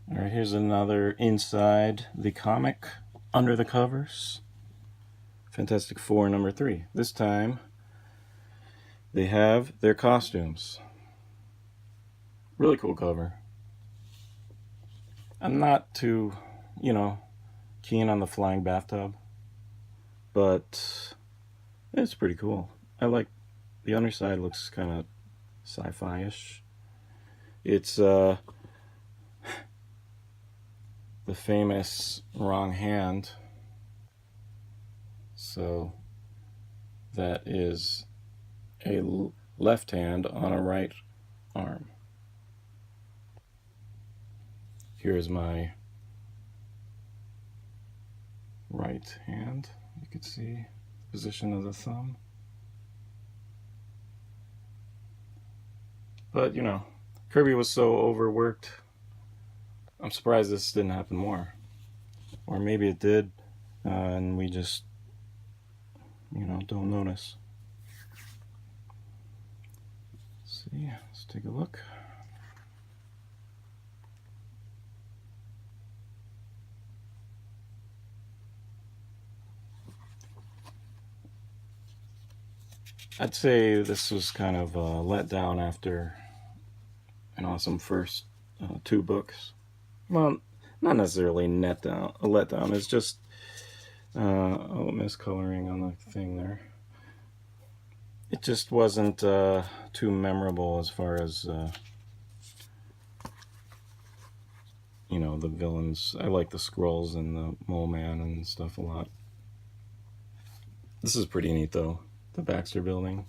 All right, here's another inside the comic, under the covers. Fantastic Four #3. This time, they have their costumes. Really cool cover. I'm not too, keen on the flying bathtub, but it's pretty cool. I like the underside, looks kind of sci-fi-ish. It's the famous wrong hand. So that is a left hand on a right arm. Here's my right hand. You can see the position of the thumb. But, Kirby was so overworked. I'm surprised this didn't happen more. Or maybe it did, and we just, don't notice. Let's see, let's take a look. I'd say this was kind of a letdown after an awesome first 2 books. Well, not necessarily a letdown. It's just miscoloring on the thing there. It just wasn't too memorable as far as the villains. I like the Skrulls and the Mole Man and stuff a lot. This is pretty neat though, the Baxter Building.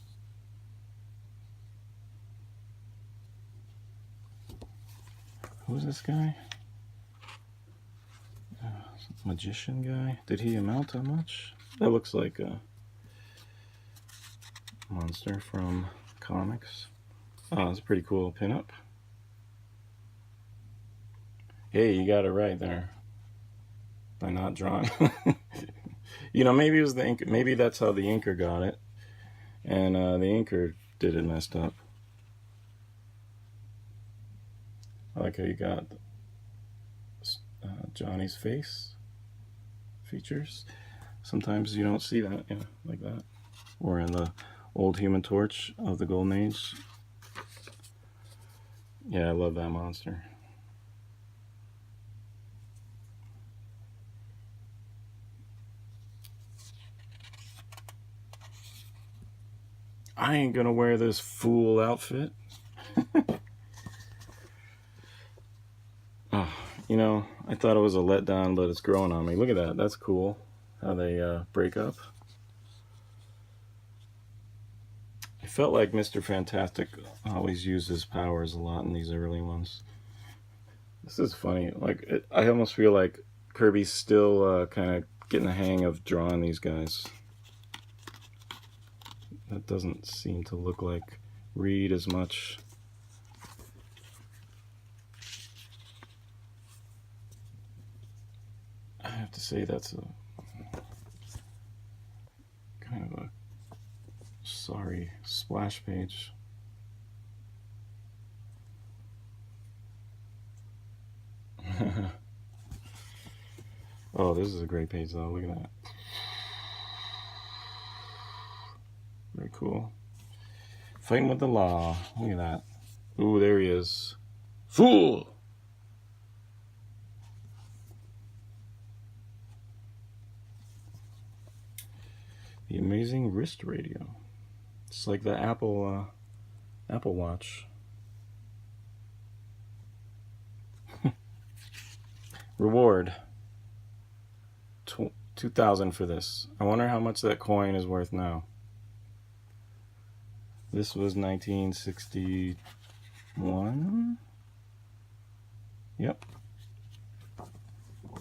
Who's this guy? Magician guy. Did he amount to much? That looks like a monster from comics. Oh, it's a pretty cool pinup. Hey, you got it right there. By not drawing. Maybe it was the inker. Maybe that's how the inker got it. And the inker did it messed up. I like how you got Johnny's face features. Sometimes you don't see that, like that. Or in the old Human Torch of the Golden Age. Yeah, I love that monster. I ain't gonna wear this fool outfit. Oh, I thought it was a letdown, but it's growing on me. Look at that. That's cool. How they break up. I felt like Mr. Fantastic always used his powers a lot in these early ones. This is funny. I almost feel like Kirby's still kind of getting the hang of drawing these guys. That doesn't seem to look like Reed as much. I have to say that's a kind of a sorry splash page. Oh, this is a great page though. Look at that. Very cool. Fighting with the law. Look at that. Ooh, there he is. Fool! The amazing wrist radio. It's like the Apple Watch. Reward. 2,000 for this. I wonder how much that coin is worth now. This was 1961. Yep.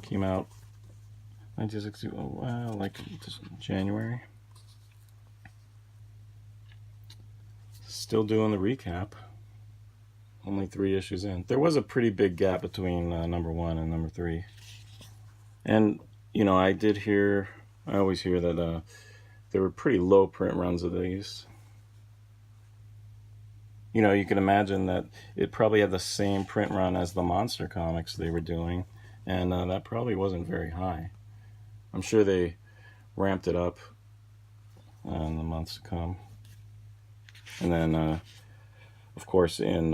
Came out 1960. Oh, wow, like just January. Still doing the recap. Only 3 issues in. There was a pretty big gap between #1 and #3. And, I did hear, I always hear that there were pretty low print runs of these. you know, you can imagine that it probably had the same print run as the monster comics they were doing, and that probably wasn't very high. I'm sure they ramped it up in the months to come. And then, of course, in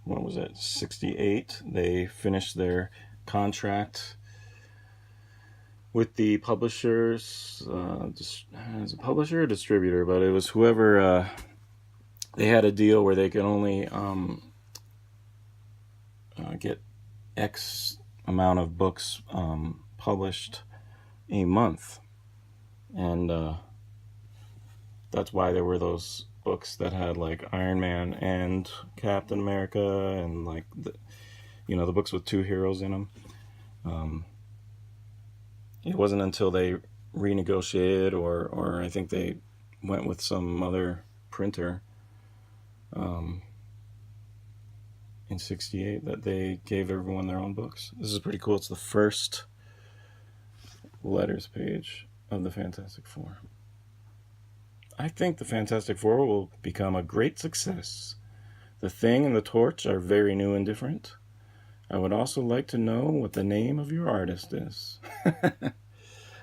what was it, 68, they finished their contract with the publishers, as a publisher or distributor, but it was whoever. They had a deal where they could only get X amount of books published a month, and that's why there were those books that had like Iron Man and Captain America, and like the books with two heroes in them. It wasn't until they renegotiated, or I think they went with some other printer in 68 that they gave everyone their own books. This is pretty cool. It's the first letters page of the Fantastic Four. I think the Fantastic Four will become a great success. The Thing and the Torch are very new and different. I would also like to know what the name of your artist is.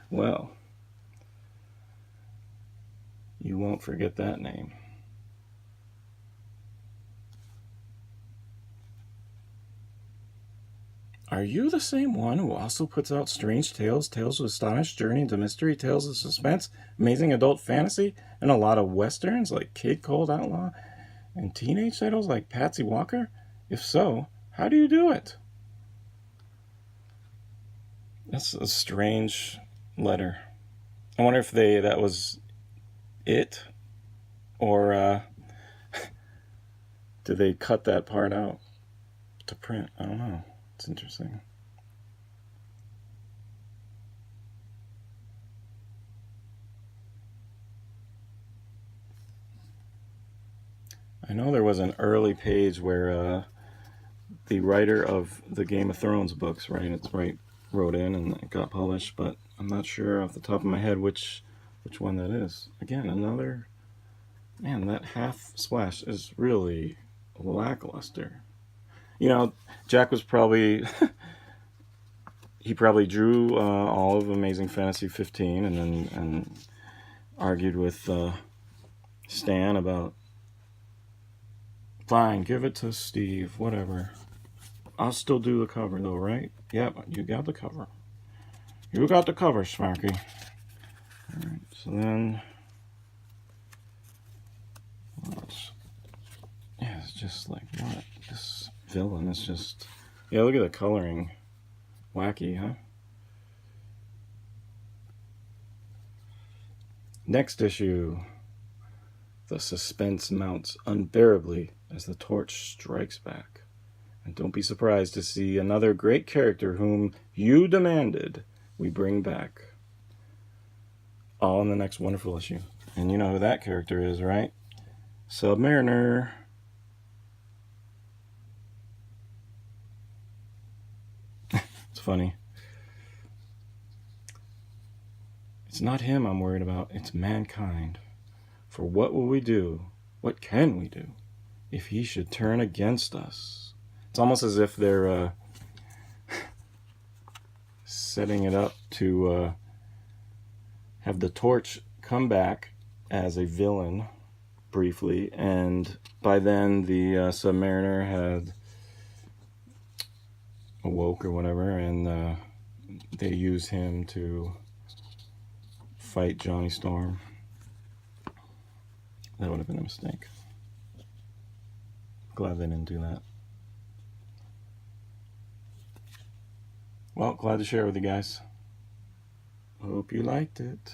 Well, you won't forget that name. Are you the same one who also puts out Strange Tales, Tales of Astonish, Journey into Mystery, Tales of Suspense, Amazing Adult Fantasy, and a lot of westerns like Kid Cold Outlaw, and teenage titles like Patsy Walker? If so, how do you do it? That's a strange letter. I wonder if that was it, or did they cut that part out to print? I don't know. It's interesting. I know there was an early page where the writer of the Game of Thrones books, wrote in and it got published, but I'm not sure off the top of my head which one that is. Again, another, man, that half splash is really lackluster. You know, Jack was probably he probably drew all of Amazing Fantasy 15 and argued with Stan about, fine, give it to Steve, whatever. I'll still do the cover though, right? Yep, you got the cover. You got the cover, Smarky. Alright, so then it's just like, what? This villain is just, yeah, look at the coloring. Wacky, huh? Next issue. The suspense mounts unbearably as the Torch strikes back. And don't be surprised to see another great character whom you demanded we bring back. All in the next wonderful issue. And you know who that character is, right? Submariner. It's funny. It's not him I'm worried about, it's mankind. For what will we do? What can we do if he should turn against us? It's almost as if they're setting it up to have the Torch come back as a villain briefly, and by then the Submariner had awoke or whatever, and they use him to fight Johnny Storm. That would have been a mistake. Glad they didn't do that. Well, glad to share with you guys. Hope you liked it.